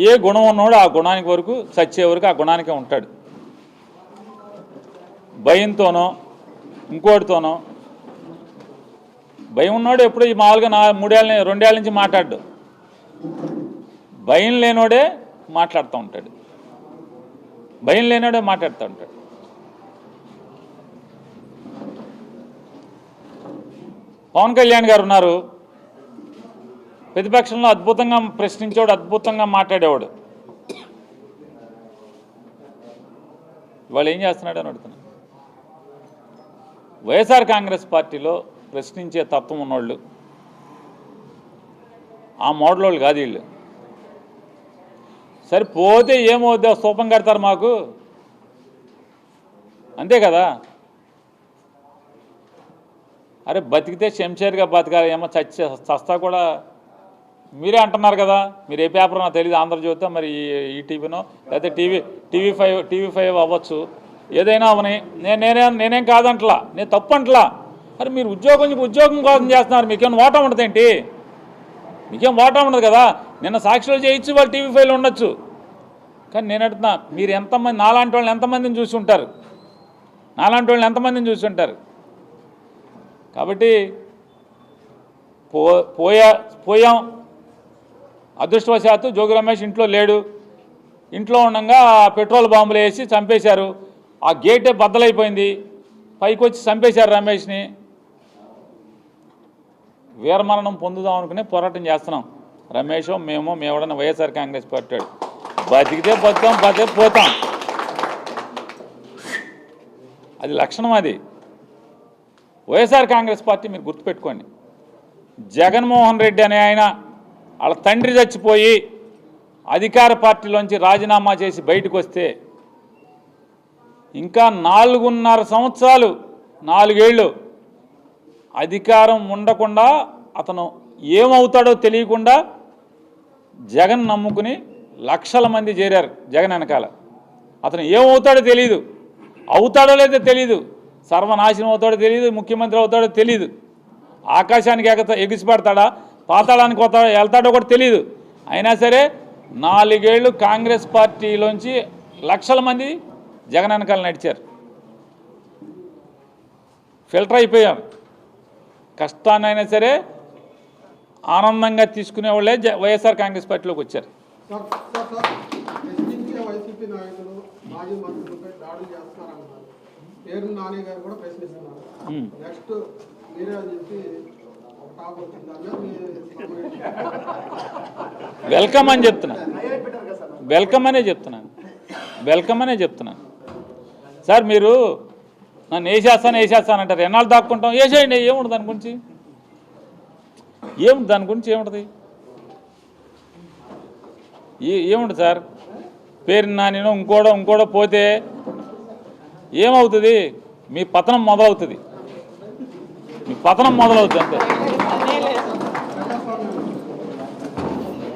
ఏ గుణం ఉన్నవాడు ఆ గుణానికి వరకు చచ్చే వరకు ఆ గుణానికే ఉంటాడు. భయంతోనో ఇంకోటితోనో భయం ఉన్నాడు ఎప్పుడు ఈ మామూలుగా 2 ఏళ్ళ నుంచి మాట్లాడు. భయం లేనోడే మాట్లాడుతూ ఉంటాడు. భయం లేనోడే మాట్లాడుతూ ఉంటాడు. పవన్ కళ్యాణ్ గారు ఉన్నారు, ప్రతిపక్షంలో అద్భుతంగా ప్రశ్నించేవాడు, అద్భుతంగా మాట్లాడేవాడు. వాళ్ళు ఏం చేస్తున్నాడు అని అడుగుతున్నాను. వైఎస్ఆర్ కాంగ్రెస్ పార్టీలో ప్రశ్నించే తత్వం ఉన్నోళ్ళు, ఆ మోడల్ వాళ్ళు కాదు వీళ్ళు. సరిపోతే ఏమవుద్దో స్తూపం కడతారు మాకు, అంతే కదా. అరే బతికితే శంషేర్గా బతకాలి, ఏమో చస్తా కూడా మీరే అంటున్నారు కదా. మీరు ఏ పేపర్ నాకు తెలియదు, ఆంధ్రజ్యోతి మరి ఈ టీవీనో లేకపోతే టీవీ5 అవ్వచ్చు, ఏదైనా అవని. నేనేం కాదంటలా, నేను తప్పు అంటలా. అరే మీరు ఉద్యోగం కోసం చేస్తున్నారు, మీకేమైనా ఓటం ఉండదు ఏంటి? మీకేం ఓటం ఉండదు కదా. నిన్న సాక్షులు చేయొచ్చు, వాళ్ళు టీవీ5లో ఉండొచ్చు. కానీ నేను అడుగుతున్నా, మీరు ఎంతమంది నాలాంటి వాళ్ళని ఎంతమందిని చూసి ఉంటారు? కాబట్టి పోయాం. అదృష్టవశాత్తు జోగి రమేష్ ఇంట్లో లేడు. ఇంట్లో ఉండగా పెట్రోల్ బాంబులు వేసి చంపేశారు. ఆ గేటే బద్దలైపోయింది. పైకి వచ్చి చంపేశారు రమేష్ని. వీరమరణం పొందుదాం అనుకునే పోరాటం చేస్తున్నాం. రమేషో మేము ఎవడన్నా వైఎస్ఆర్ కాంగ్రెస్ పార్టీ బతికితే బతుకాం, బతికే పోతాం. అది లక్షణం. అది వైఎస్ఆర్ కాంగ్రెస్ పార్టీ మీరు గుర్తుపెట్టుకోండి. జగన్మోహన్ రెడ్డి అనే ఆయన వాళ్ళ తండ్రి చచ్చిపోయి అధికార పార్టీలోంచి రాజీనామా చేసి బయటకు వస్తే ఇంకా 4.5 సంవత్సరాలు 4 ఏళ్ళు అధికారం ఉండకుండా అతను ఏమవుతాడో తెలియకుండా జగన్ నమ్ముకుని లక్షల మంది చేరారు జగన్ వెనకాల. అతను ఏమవుతాడో తెలియదు, అవుతాడో లేదో తెలియదు, సర్వనాశనం అవుతాడో తెలియదు, ముఖ్యమంత్రి అవుతాడో తెలియదు, ఆకాశానికి ఎగిసిపడతాడా, పాతాళానికి వెళ్తాడో కూడా తెలియదు. అయినా సరే 4 ఏళ్ళు కాంగ్రెస్ పార్టీలోంచి లక్షల మంది జగన్ వెనకాల నడిచారు. ఫిల్టర్ అయిపోయాం. కష్టాన్నైనా సరే ఆనందంగా తీసుకునే వాళ్ళే వైఎస్ఆర్ కాంగ్రెస్ పార్టీలోకి వచ్చారు. వెల్కమ్ అని చెప్తున్నాను, వెల్కమ్ అనే చెప్తున్నాను. సార్ మీరు నన్ను వేసేస్తానంటారు, ఎన్నాళ్ళు దాక్కుంటాం? వేసేయండి, ఏముండదు దాని గురించి, ఏముంటుంది? ఏముంటుంది సార్? పేరు నానినో ఇంకోడో పోతే ఏమవుతుంది? మీ పతనం మొదలవుతుంది అంతే.